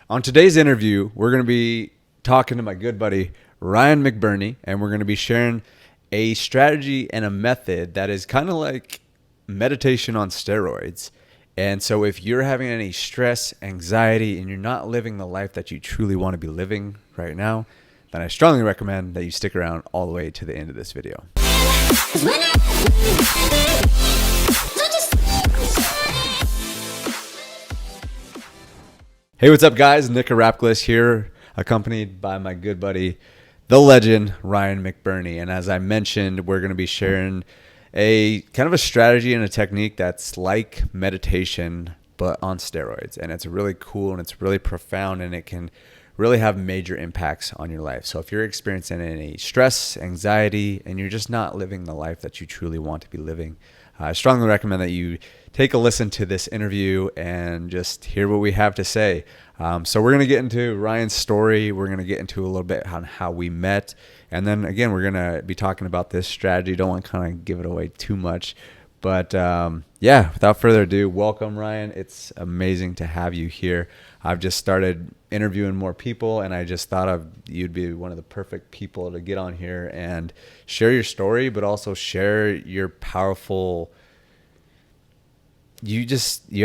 On today's interview, we're going to be talking to my good buddy, Ryan McBurney, and we're going to be sharing a strategy and a method that is kind of like meditation on steroids. And so if you're having any stress, anxiety, and you're not living the life that you truly want to be living right now, then I strongly recommend that you stick around all the way to the end of this video. Hey, what's up, guys? Nick Rapkless here, accompanied by my good buddy, the legend, Ryan McBurney. And as I mentioned, we're going to be sharing a kind of a strategy and a technique that's like meditation, but on steroids. And it's really cool and it's really profound, and it can really have major impacts on your life. So if you're experiencing any stress, anxiety, and you're just not living the life that you truly want to be living, I strongly recommend that you take a listen to this interview and just hear what we have to say. So we're going to get into Ryan's story. We're going to get into a little bit on how we met. And then, again, we're going to be talking about this strategy. Don't want to kind of give it away too much. But, yeah, without further ado, welcome, Ryan. It's amazing to have you here. I've just started interviewing more people, and I just thought you'd be one of the perfect people to get on here and share your story, but also share your powerful. You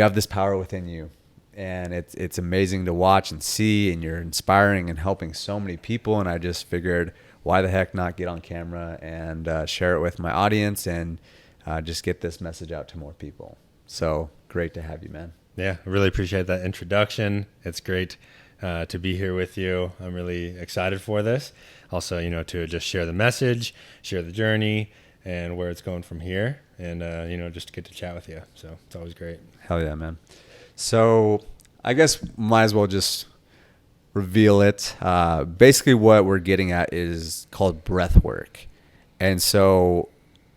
have this power within you, and it's amazing to watch and see, and you're inspiring and helping so many people. And I just figured, why the heck not get on camera and share it with my audience and just get this message out to more people. So great to have you, man. Yeah, I really appreciate that introduction. It's great to be here with you. I'm really excited for this. Also, to just share the message, share the journey, and where it's going from here, and just to get to chat with you. So it's always great. Hell yeah, man. So I guess might as well just reveal it. Basically what we're getting at is called breathwork. And so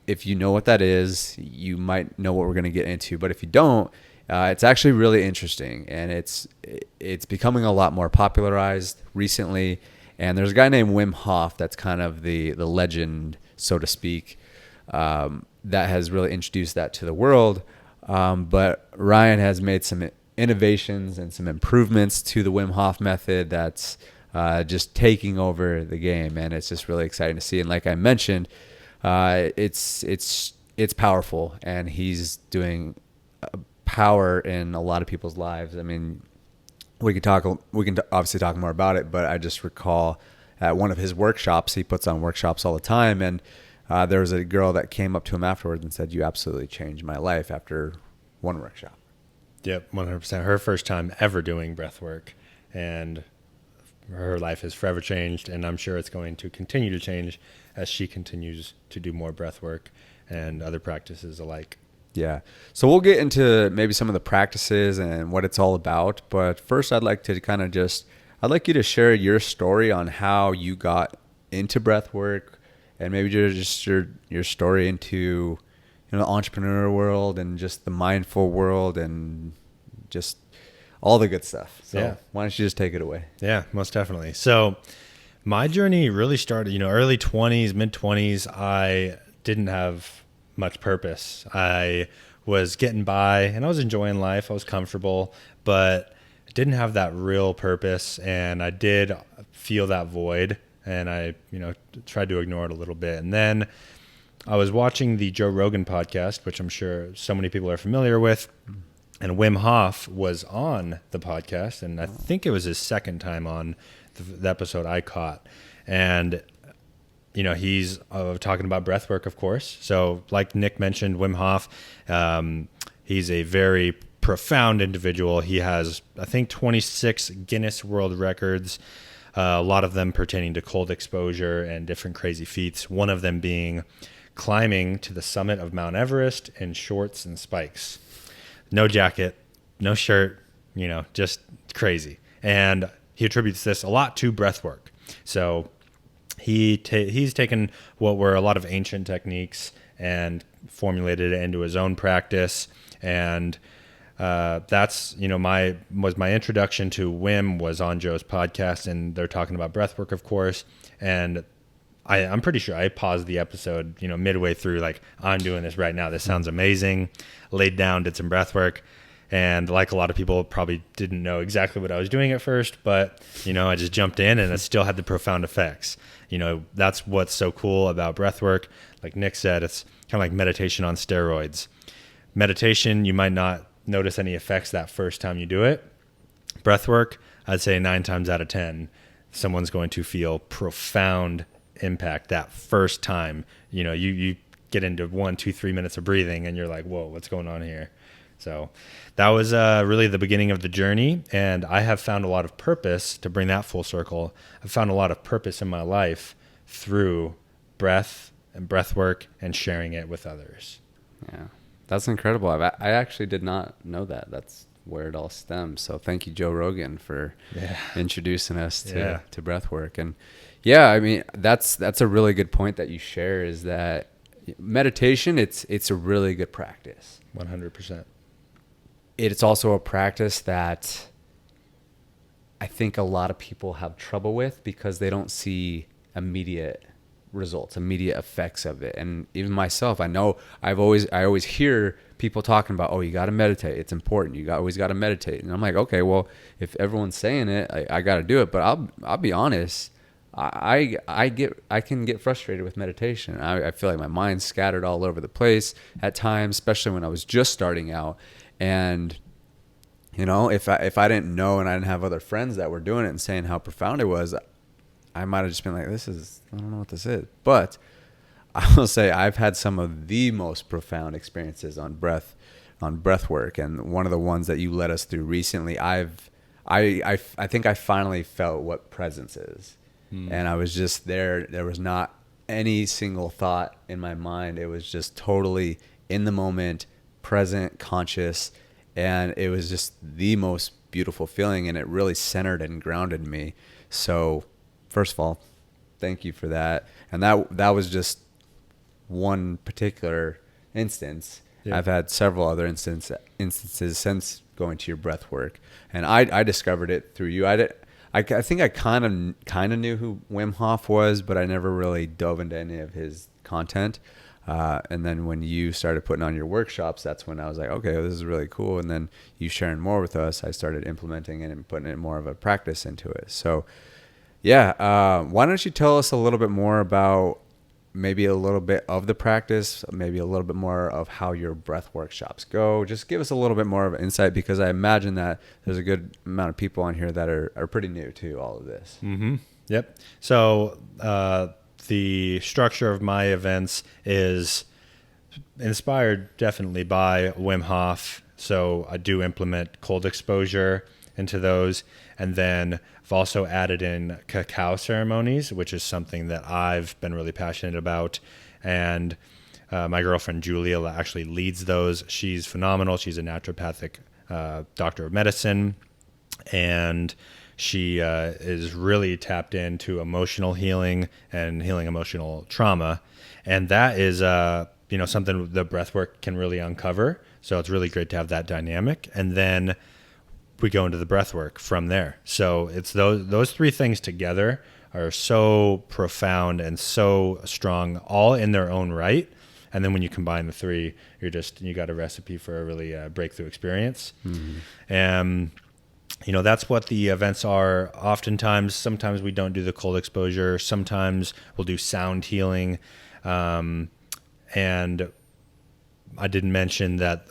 if you know what that is, you might know what we're going to get into. But if you don't, it's actually really interesting, and it's becoming a lot more popularized recently. And there's a guy named Wim Hof that's kind of the legend, so to speak, that has really introduced that to the world. But Ryan has made some innovations and some improvements to the Wim Hof method that's just taking over the game, and it's just really exciting to see. And like I mentioned, it's powerful, and he's doing power in a lot of people's lives. I mean, we can obviously talk more about it, but I just recall at one of his workshops, he puts on workshops all the time, and there was a girl that came up to him afterwards and said, "You absolutely changed my life after one workshop." Yep, 100%. Her first time ever doing breath work, and her life has forever changed, and I'm sure it's going to continue to change as she continues to do more breath work and other practices alike. Yeah. So we'll get into maybe some of the practices and what it's all about. But first, I'd like you to share your story on how you got into breath work, and maybe just your story into the entrepreneur world and just the mindful world and just all the good stuff. So yeah. Why don't you just take it away? Yeah, most definitely. So my journey really started, early 20s, mid 20s. I didn't have much purpose. I was getting by and I was enjoying life. I was comfortable, but I didn't have that real purpose. And I did feel that void, and I, tried to ignore it a little bit. And then I was watching the Joe Rogan podcast, which I'm sure so many people are familiar with. And Wim Hof was on the podcast, and I think it was his second time on the episode I caught. And he's talking about breath work, of course. So like Nick mentioned, Wim Hof, he's a very profound individual. He has, I think, 26 Guinness World Records, a lot of them pertaining to cold exposure and different crazy feats, one of them being climbing to the summit of Mount Everest in shorts and spikes. No jacket, no shirt, just crazy. And he attributes this a lot to breath work. So he's taken what were a lot of ancient techniques and formulated it into his own practice. And that's, my introduction to Wim was on Joe's podcast, and they're talking about breath work, of course. And I'm pretty sure I paused the episode, midway through, like, I'm doing this right now. This sounds amazing. Laid down, did some breath work. And like a lot of people probably didn't know exactly what I was doing at first, but, I just jumped in and it still had the profound effects. That's what's so cool about breath work. Like Nick said, it's kind of like meditation on steroids. Meditation, you might not notice any effects that first time you do it. Breath work, I'd say 9 times out of 10, someone's going to feel profound impact that first time. You get into 1, 2, 3 minutes of breathing and you're like, whoa, what's going on here? So that was really the beginning of the journey. And I have found a lot of purpose to bring that full circle. I've found a lot of purpose in my life through breath and breath work and sharing it with others. Yeah, that's incredible. I actually did not know that. That's where it all stems. So thank you, Joe Rogan, for introducing us to breath work. And yeah, I mean, that's a really good point that you share, is that meditation, it's a really good practice. 100%. It's also a practice that I think a lot of people have trouble with because they don't see immediate results, immediate effects of it. And even myself, I know I always hear people talking about, oh, you got to meditate. It's important. Always got to meditate. And I'm like, okay, well, if everyone's saying it, I got to do it. But I'll be honest. I can get frustrated with meditation. I feel like my mind's scattered all over the place at times, especially when I was just starting out. And if I didn't know and I didn't have other friends that were doing it and saying how profound it was, I might have just been like, I don't know what this is. But I will say I've had some of the most profound experiences on breath work. And one of the ones that you led us through recently, I think I finally felt what presence is. And I was just there. There was not any single thought in my mind. It was just totally in the moment, present, conscious. And it was just the most beautiful feeling. And it really centered and grounded me. So first of all, thank you for that. And that was just one particular instance. Yeah. I've had several other instances since going to your breath work. And I discovered it through you. I think I kind of knew who Wim Hof was, but I never really dove into any of his content. And then when you started putting on your workshops, that's when I was like, okay, this is really cool. And then you sharing more with us, I started implementing it and putting it more of a practice into it. So yeah, why don't you tell us a little bit more about maybe a little bit of the practice, maybe a little bit more of how your breath workshops go. Just give us a little bit more of an insight, because I imagine that there's a good amount of people on here that are pretty new to all of this. Mm-hmm. Yep. So the structure of my events is inspired definitely by Wim Hof. So I do implement cold exposure into those. And then I've also added in cacao ceremonies, which is something that I've been really passionate about. And my girlfriend Julia actually leads those. She's phenomenal. She's a naturopathic doctor of medicine. And she is really tapped into emotional healing and healing emotional trauma. And that is something the breathwork can really uncover. So it's really great to have that dynamic. And then we go into the breath work from there. So it's those three things together are so profound and so strong, all in their own right. And then when you combine the three, you got a recipe for a really breakthrough experience. Mm-hmm. And that's what the events are. Sometimes we don't do the cold exposure. Sometimes we'll do sound healing. And I didn't mention that,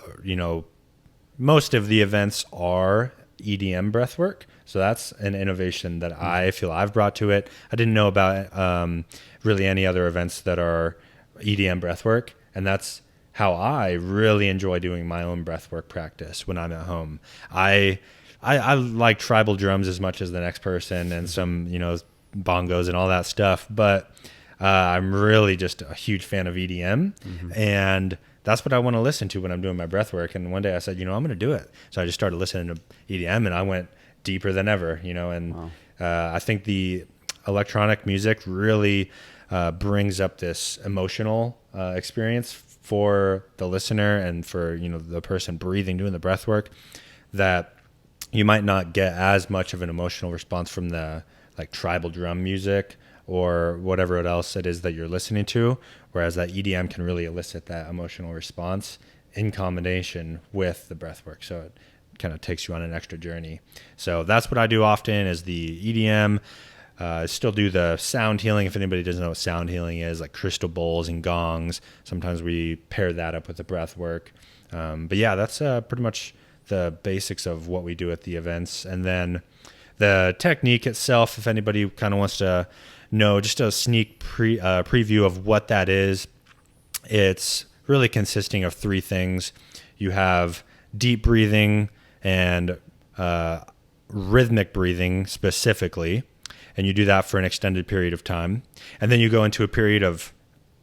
most of the events are EDM breathwork. So that's an innovation that I feel I've brought to it. I didn't know about really any other events that are EDM breathwork. And that's how I really enjoy doing my own breathwork practice when I'm at home. I like tribal drums as much as the next person, and some, bongos and all that stuff. But I'm really just a huge fan of EDM. Mm-hmm. And that's what I want to listen to when I'm doing my breath work. And one day I said, I'm going to do it. So I just started listening to EDM, and I went deeper than ever, and wow. I think the electronic music really brings up this emotional experience for the listener and for, the person breathing, doing the breath work, that you might not get as much of an emotional response from the like tribal drum music or whatever else it is that you're listening to, whereas that EDM can really elicit that emotional response in combination with the breath work. So it kind of takes you on an extra journey. So that's what I do often is the EDM. Still do the sound healing. If anybody doesn't know what sound healing is, like crystal bowls and gongs, sometimes we pair that up with the breath work. But yeah, that's pretty much the basics of what we do at the events. And then the technique itself, if anybody kind of wants to know, just a sneak preview of what that is, it's really consisting of three things. You have deep breathing and rhythmic breathing specifically, and you do that for an extended period of time. And then you go into a period of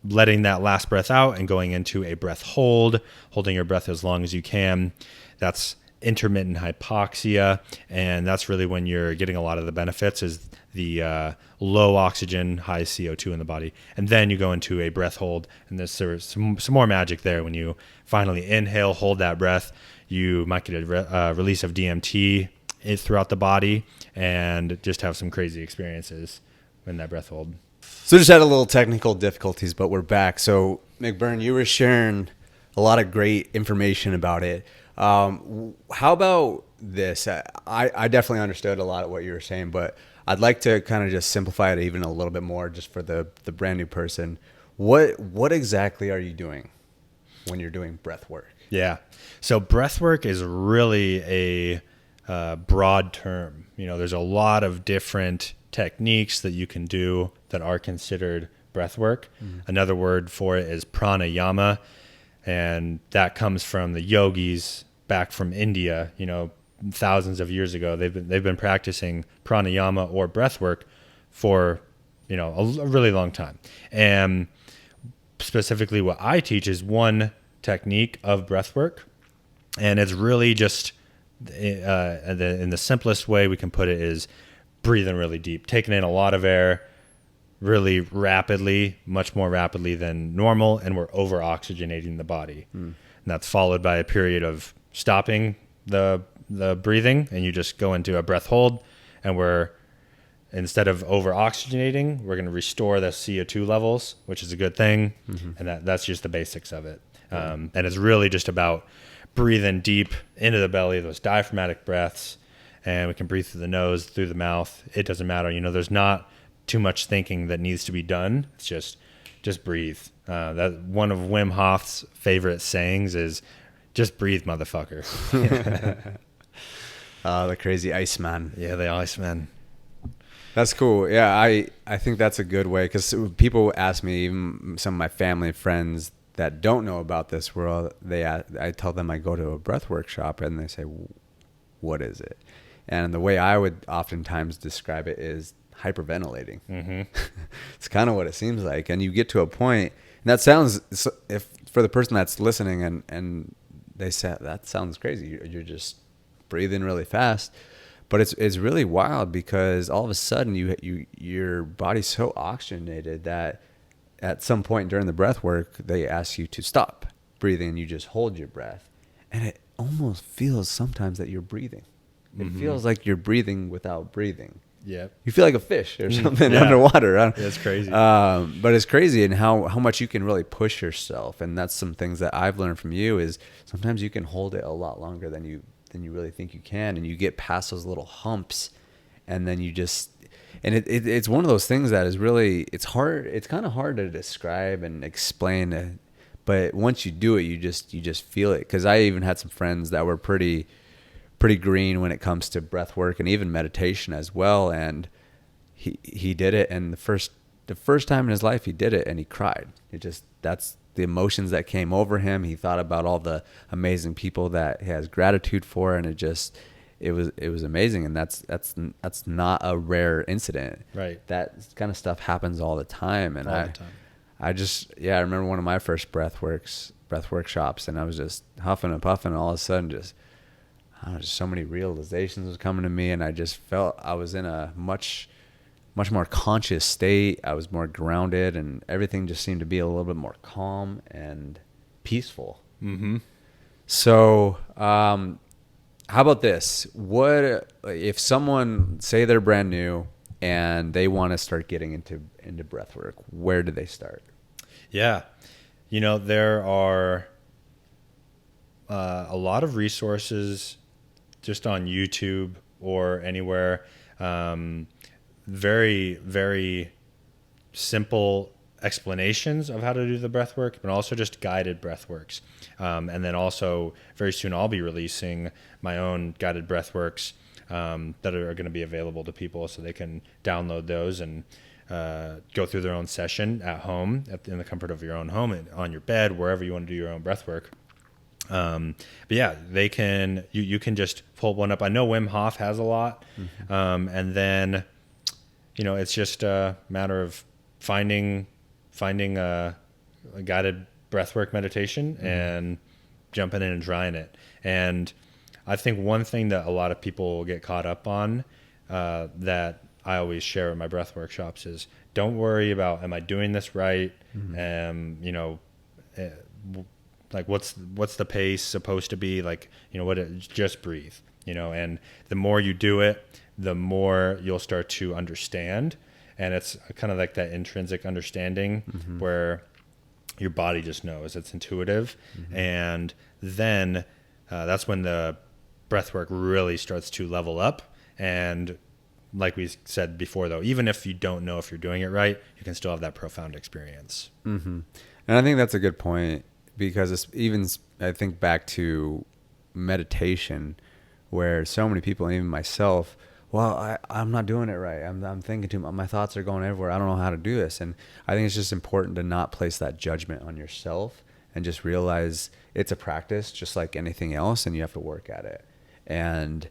letting that last breath out and going into a breath hold, holding your breath as long as you can. That's intermittent hypoxia, and that's really when you're getting a lot of the benefits is the low oxygen, high CO2 in the body. And then you go into a breath hold, and there's some more magic there. When you finally inhale, hold that breath, you might get a release of DMT throughout the body and just have some crazy experiences in that breath hold. So just had a little technical difficulties, but we're back. So McBurn, you were sharing a lot of great information about it. How about this? I definitely understood a lot of what you were saying, but I'd like to kind of just simplify it even a little bit more just for the brand new person. What exactly are you doing when you're doing breath work? Yeah. So breath work is really a broad term. You know, there's a lot of different techniques that you can do that are considered breath work. Another word for it is pranayama, and that comes from the yogis back from India, you know, thousands of years ago. They've been practicing pranayama or breath work for, you know, a really long time. And specifically what I teach is one technique of breath work, and it's really just in the simplest way we can put it is breathing really deep, taking in a lot of air really rapidly, much more rapidly than normal, and we're over oxygenating the body. And that's followed by a period of stopping the breathing, and you just go into a breath hold, and we're, instead of over oxygenating, we're going to restore the CO2 levels, which is a good thing. And that's just the basics of it. And it's really just about breathing deep into the belly, those diaphragmatic breaths, and we can breathe through the nose, through the mouth. It doesn't matter. You know, there's not too much thinking that needs to be done. It's just breathe. That one of Wim Hof's favorite sayings is, "Just breathe, motherfucker." The crazy Iceman. Yeah, the Iceman. That's cool. Yeah, I think that's a good way, because people ask me, even some of my family and friends that don't know about this world, I tell them I go to a breath workshop, and they say, "What is it?" And the way I would oftentimes describe it is hyperventilating. It's kind of what it seems like. And you get to a point, and that sounds, if for the person that's listening and they say that sounds crazy, you're just breathing really fast, but it's really wild, because all of a sudden your body's so oxygenated that at some point during the breath work they ask you to stop breathing, and you just hold your breath, and it almost feels sometimes that you're breathing. It feels like you're breathing without breathing. Yeah. You feel like a fish or something underwater. It's crazy. But it's crazy, and how much you can really push yourself. And that's some things that I've learned from you is sometimes you can hold it a lot longer than you really think you can. And you get past those little humps, and then you just, and it's one of those things that is really, it's hard. It's kind of hard to describe and explain. But once you do it, you just feel it. 'Cause I even had some friends that were pretty green when it comes to breath work and even meditation as well, and he did it, and the first time in his life he did it, and he cried. That's the emotions that came over him. He thought about all the amazing people that he has gratitude for, and it was amazing. And that's not a rare incident. Right. That kind of stuff happens all the time. And All the time. I remember one of my first breath workshops, and I was just huffing and puffing, and all of a sudden just so many realizations was coming to me, and I just felt I was in a much more conscious state. I was more grounded, and everything just seemed to be a little bit more calm and peaceful. So how about this? What if someone, say they're brand new and they want to start getting into breath work? Where do they start? Yeah. You know, there are a lot of resources just on YouTube or anywhere. Very, very simple explanations of how to do the breath work, but also just guided breath works. And then also very soon I'll be releasing my own guided breath works that are going to be available to people so they can download those and go through their own session at home in the comfort of your own home and on your bed, wherever you want to do your own breath work. But yeah, they can, you can just pull one up. I know Wim Hof has a lot. And then, it's just a matter of finding a guided breathwork meditation and jumping in and trying it. And I think one thing that a lot of people get caught up on that I always share in my breath workshops is don't worry about, am I doing this right? Like what's the pace supposed to be? Like, just breathe, and the more you do it, the more you'll start to understand. And it's kind of like that intrinsic understanding where your body just knows, it's intuitive. And then that's when the breath work really starts to level up. And like we said before, though, even if you don't know if you're doing it right, you can still have that profound experience. And I think that's a good point, because it's even, I think back to meditation, where so many people, even myself, well, I'm not doing it right. I'm thinking too much. My thoughts are going everywhere. I don't know how to do this. And I think it's just important to not place that judgment on yourself and just realize it's a practice just like anything else, and you have to work at it. And,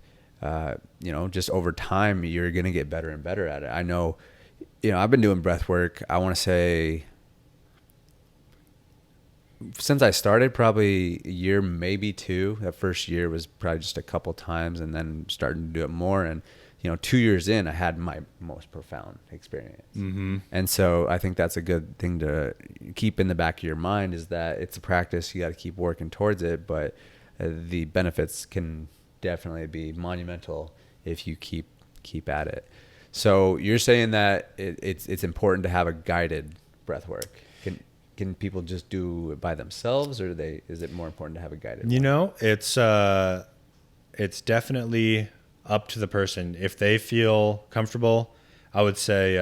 just over time, you're going to get better and better at it. I know, I've been doing breath work, I want to say, since I started, probably a year, maybe two. That first year was probably just a couple times, and then starting to do it more. And 2 years in, I had my most profound experience. And so I think that's a good thing to keep in the back of your mind, is that it's a practice. You got to keep working towards it, but the benefits can definitely be monumental if you keep at it. So you're saying that it's important to have a guided breath work. Can people just do it by themselves, or is it more important to have a guided one? It's definitely up to the person. If they feel comfortable, I would say,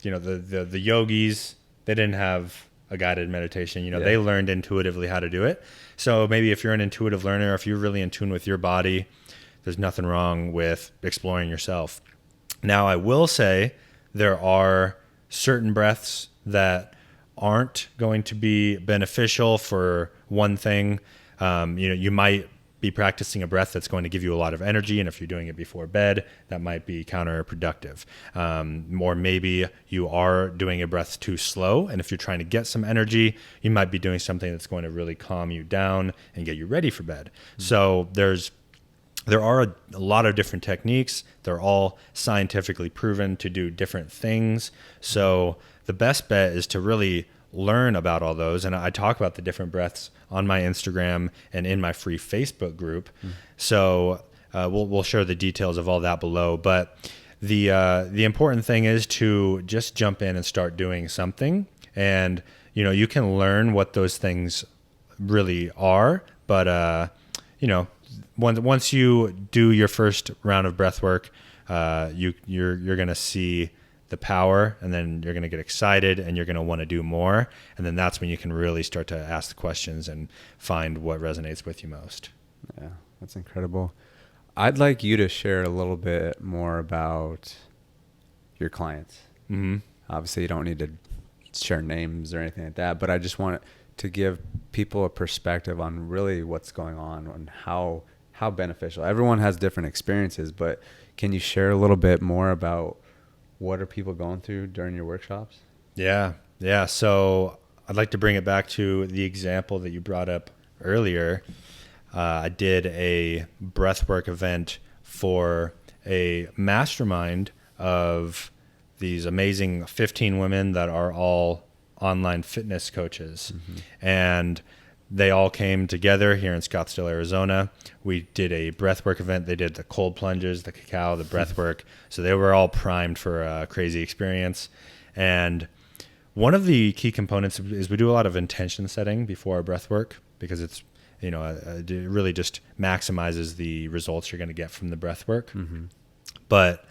the yogis, they didn't have a guided meditation. They learned intuitively how to do it. So maybe if you're an intuitive learner, if you're really in tune with your body, there's nothing wrong with exploring yourself. Now, I will say there are certain breaths that aren't going to be beneficial for one thing. You might be practicing a breath that's going to give you a lot of energy, and if you're doing it before bed, that might be counterproductive. Or maybe you are doing a breath too slow, and if you're trying to get some energy, you might be doing something that's going to really calm you down and get you ready for bed. So there are a lot of different techniques. They're all scientifically proven to do different things. So the best bet is to really learn about all those. And I talk about the different breaths on my Instagram and in my free Facebook group. So we'll share the details of all that below. But the important thing is to just jump in and start doing something. And, you can learn what those things really are. But, once you do your first round of breath work, you're going to see the power, and then you're going to get excited and you're going to want to do more. And then that's when you can really start to ask the questions and find what resonates with you most. Yeah, that's incredible. I'd like you to share a little bit more about your clients. Obviously, you don't need to share names or anything like that, but I just want to give people a perspective on really what's going on and how beneficial. Everyone has different experiences, but can you share a little bit more about what are people going through during your workshops? Yeah. So I'd like to bring it back to the example that you brought up earlier. I did a breathwork event for a mastermind of these amazing 15 women that are all online fitness coaches. And they all came together here in Scottsdale, Arizona. We did a breathwork event. They did the cold plunges, the cacao, the breathwork. So they were all primed for a crazy experience. And one of the key components is we do a lot of intention setting before our breathwork, because it's it really just maximizes the results you're going to get from the breath work. But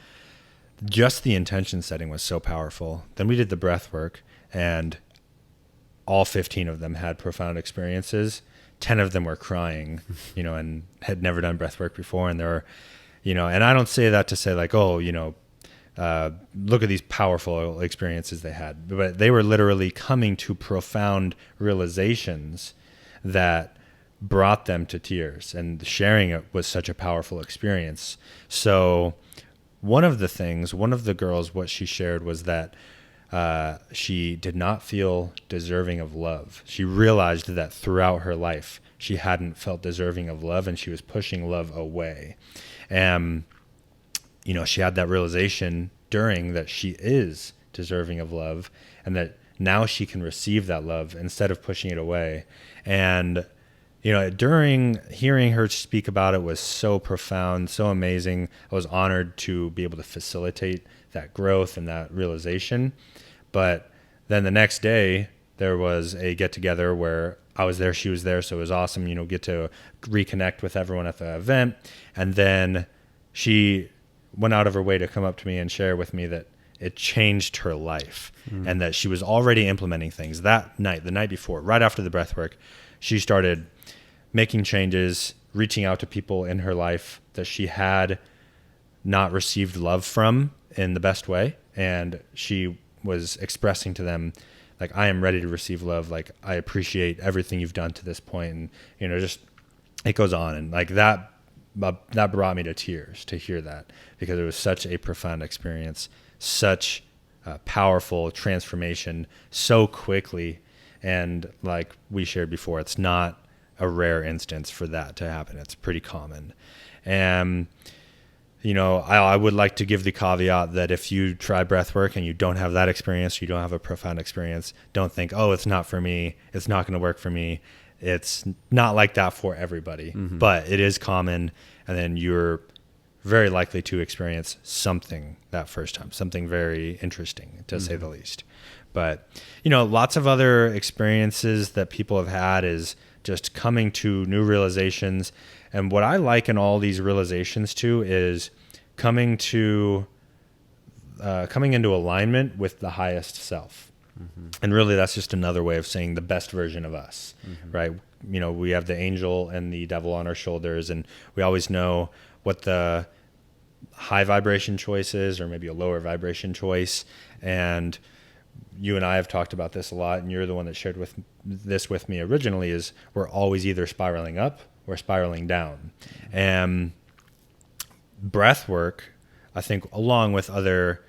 just the intention setting was so powerful. Then we did the breath work, and all 15 of them had profound experiences. 10 of them were crying, and had never done breath work before. And there were, and I don't say that to say like, oh, look at these powerful experiences they had, but they were literally coming to profound realizations that brought them to tears, and sharing it was such a powerful experience. So one of the girls, what she shared was that she did not feel deserving of love. She realized that throughout her life, she hadn't felt deserving of love, and she was pushing love away. And, she had that realization during that she is deserving of love, and that now she can receive that love instead of pushing it away. And, during hearing her speak about it was so profound, so amazing. I was honored to be able to facilitate that growth and that realization. But then the next day there was a get together where I was there, she was there. So it was awesome, get to reconnect with everyone at the event. And then she went out of her way to come up to me and share with me that it changed her life, and that she was already implementing things that night, the night before, right after the breath work. She started making changes, reaching out to people in her life that she had not received love from in the best way. And she was expressing to them, like, I am ready to receive love. Like, I appreciate everything you've done to this point. And, just, it goes on. And like that brought me to tears to hear that, because it was such a profound experience, such a powerful transformation so quickly. And like we shared before, it's not a rare instance for that to happen. It's pretty common. And, I would like to give the caveat that if you try breath work and you don't have that experience, you don't have a profound experience, don't think, oh, it's not for me, it's not going to work for me. It's not like that for everybody, but it is common. And then you're very likely to experience something that first time, something very interesting, to say the least. But, lots of other experiences that people have had is just coming to new realizations. And what I like in all these realizations too is coming into alignment with the highest self. And really that's just another way of saying the best version of us, right? We have the angel and the devil on our shoulders, and we always know what the high vibration choice is, or maybe a lower vibration choice. And you and I have talked about this a lot, and you're the one that shared this with me originally, is we're always either spiraling up or spiraling down. And breath work, I think, along with other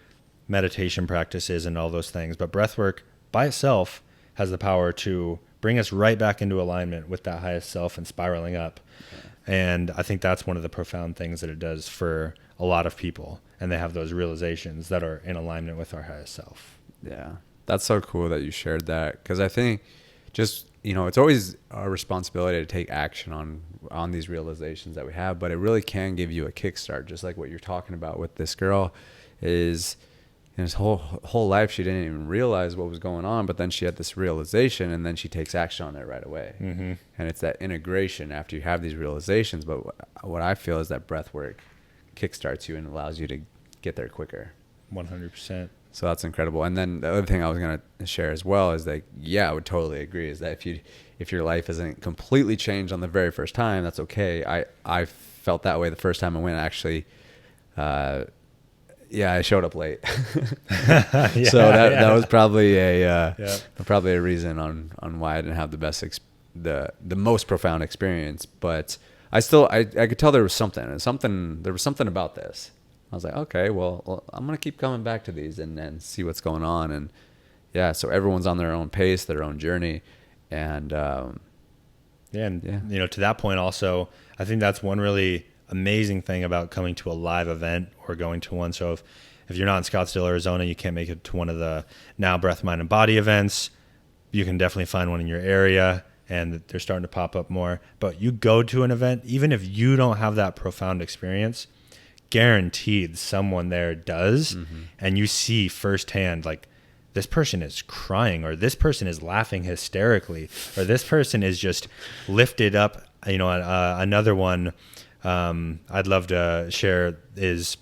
meditation practices and all those things, but breath work by itself has the power to bring us right back into alignment with that highest self and spiraling up. And I think that's one of the profound things that it does for a lot of people, and they have those realizations that are in alignment with our highest self. Yeah, that's so cool that you shared that, because I think just, it's always our responsibility to take action on these realizations that we have, but it really can give you a kickstart, just like what you're talking about with this girl. Is in his whole life she didn't even realize what was going on, but then she had this realization, and then she takes action on it right away. And it's that integration after you have these realizations. But what I feel is that breath work kickstarts you and allows you to get there quicker. 100%. So that's incredible. And then the other thing I was going to share as well is that, I would totally agree, is that if your life isn't completely changed on the very first time, that's okay. I felt that way the first time I went. Actually, I showed up late. So that was probably a reason on why I didn't have the best the most profound experience. But I could tell there was something about this. I was like, okay, well, I'm going to keep coming back to these and see what's going on. And so everyone's on their own pace, their own journey. And, to that point also, I think that's one really amazing thing about coming to a live event or going to one. So if you're not in Scottsdale, Arizona, you can't make it to one of the Now Breath, Mind, and Body events, you can definitely find one in your area, and they're starting to pop up more. But you go to an event, even if you don't have that profound experience, guaranteed someone there does. And you see firsthand, like, this person is crying, or this person is laughing hysterically, or this person is just lifted up Another one I'd love to share is,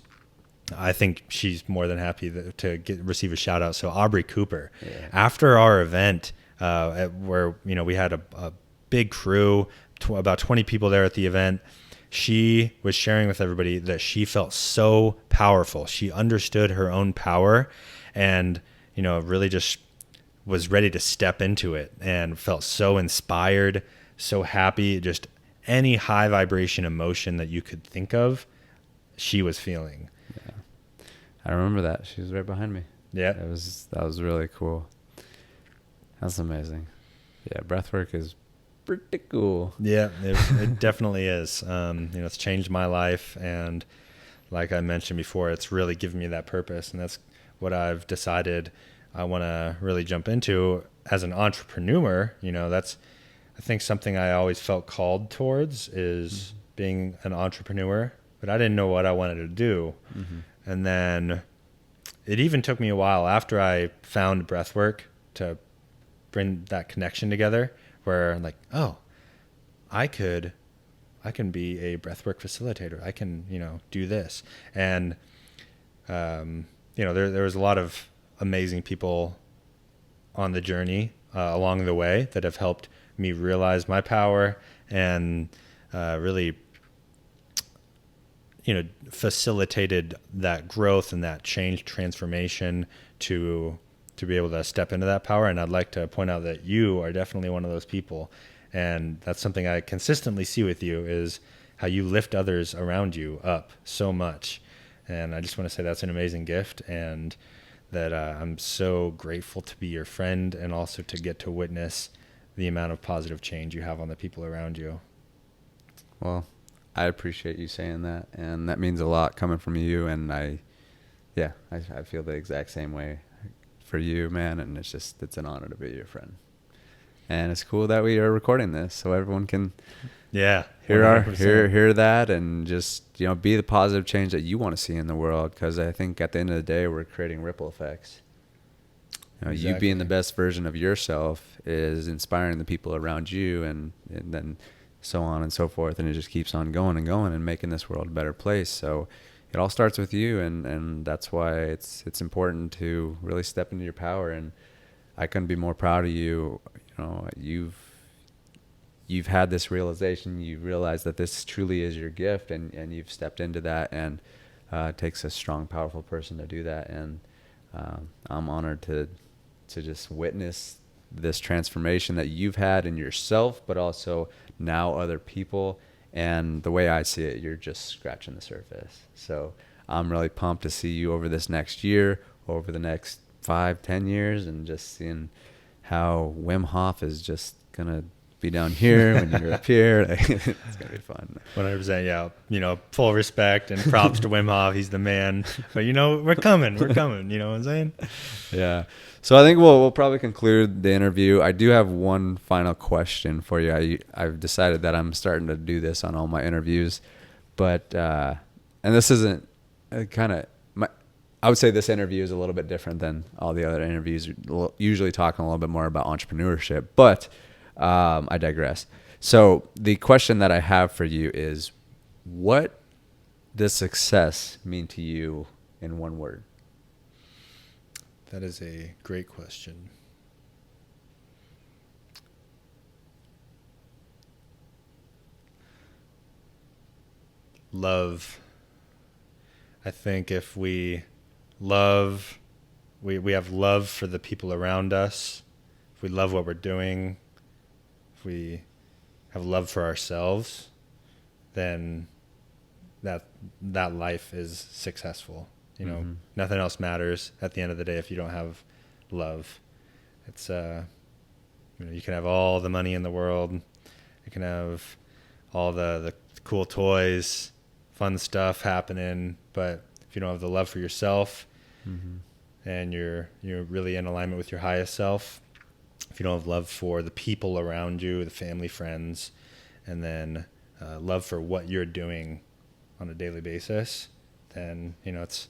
I think she's more than happy to receive a shout out. So Aubrey Cooper, after our event, where we had a big crew, about 20 people there at the event, she was sharing with everybody that she felt so powerful. She understood her own power, and really just was ready to step into it, and felt so inspired, so happy. Just any high vibration emotion that you could think of, she was feeling. I remember that. She was right behind me. Yeah. That was really cool. That's amazing. Yeah, breathwork is pretty cool. Yeah, it definitely is. It's changed my life, and like I mentioned before, it's really given me that purpose, and that's what I've decided I want to really jump into as an entrepreneur. That's, I think, something I always felt called towards, is being an entrepreneur, but I didn't know what I wanted to do. And then it even took me a while after I found breathwork to bring that connection together, where I'm like, oh, I can be a breathwork facilitator. I can, do this. And, there was a lot of amazing people on the journey along the way that have helped me realize my power, and really facilitated that growth and that change, transformation to be able to step into that power. And I'd like to point out that you are definitely one of those people. And that's something I consistently see with you, is how you lift others around you up so much. And I just want to say that's an amazing gift, and that I'm so grateful to be your friend, and also to get to witness the amount of positive change you have on the people around you. Well, I appreciate you saying that, and that means a lot coming from you. And I feel the exact same way for you, man. And it's an honor to be your friend. And it's cool that we are recording this so everyone can hear that, and just be the positive change that you want to see in the world. Because I think at the end of the day, we're creating ripple effects. Exactly. You being the best version of yourself is inspiring the people around you, and then so on and so forth, and it just keeps on going and going, and making this world a better place. So it all starts with you, and that's why it's important to really step into your power. And I couldn't be more proud of you. You've had this realization. You realize that this truly is your gift, and you've stepped into that. And it takes a strong, powerful person to do that. And I'm honored to just witness this transformation that you've had in yourself, but also now other people. And the way I see it, you're just scratching the surface. So I'm really pumped to see you over this next year, over the next 5-10 years, and just seeing how Wim Hof is just gonna be down here when you're up here. It's gonna be fun. 100%. Yeah. Full respect and props to Wim Hof. He's the man. But we're coming. You know what I'm saying? Yeah. So I think we'll probably conclude the interview. I do have one final question for you. I've decided that I'm starting to do this on all my interviews, but and this isn't I would say this interview is a little bit different than all the other interviews. Usually talking a little bit more about entrepreneurship, but I digress. So the question that I have for you is, what does success mean to you in one word? That is a great question. Love. I think if we love, we have love for the people around us, if we love what we're doing, if we have love for ourselves, then that life is successful. Nothing else matters at the end of the day if you don't have love. It's you can have all the money in the world, you can have all the cool toys, fun stuff happening, but if you don't have the love for yourself, and you're really in alignment with your highest self, if you don't have love for the people around you, the family, friends, and then love for what you're doing on a daily basis, then it's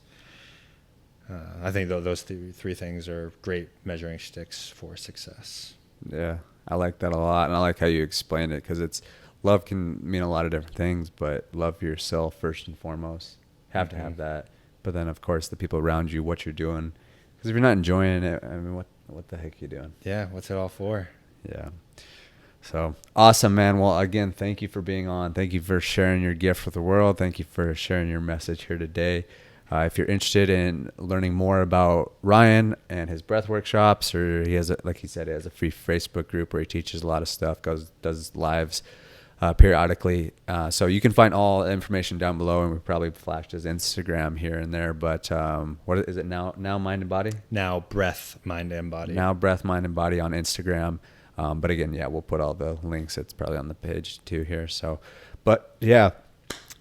I think those three things are great measuring sticks for success. Yeah, I like that a lot, and I like how you explained it, because it's love can mean a lot of different things, but love yourself first and foremost. Have to have that. But then, of course, the people around you, what you're doing. Because if you're not enjoying it, I mean, what the heck are you doing? Yeah, what's it all for? Yeah. So awesome, man. Well, again, thank you for being on. Thank you for sharing your gift with the world. Thank you for sharing your message here today. If you're interested in learning more about Ryan and his breath workshops, or he has, like he said, he has a free Facebook group where he teaches a lot of stuff, does lives periodically. So you can find all the information down below, and we probably flashed his Instagram here and there. But what is it now? Now Mind and Body? Now Breath, Mind, and Body. Now Breath, Mind, and Body on Instagram. But again, yeah, we'll put all the links. It's probably on the page too here. So, but yeah,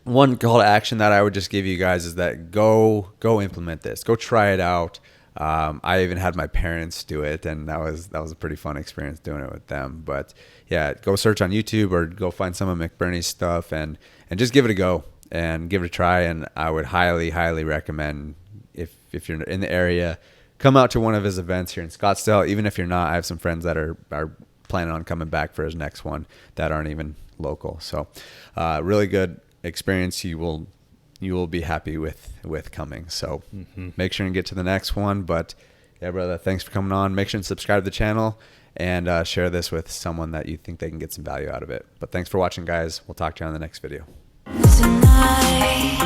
one call to action that I would just give you guys is that go implement this. Go try it out. I even had my parents do it, and that was a pretty fun experience doing it with them. But yeah, go search on YouTube or go find some of McBurney's stuff and just give it a go and give it a try. And I would highly, highly recommend if you're in the area, come out to one of his events here in Scottsdale. Even if you're not, I have some friends that are planning on coming back for his next one that aren't even local. So really good experience. You will be happy with coming. So make sure and get to the next one. But yeah, brother, thanks for coming on. Make sure and subscribe to the channel and share this with someone that you think they can get some value out of it. But thanks for watching, guys. We'll talk to you on the next video. Tonight.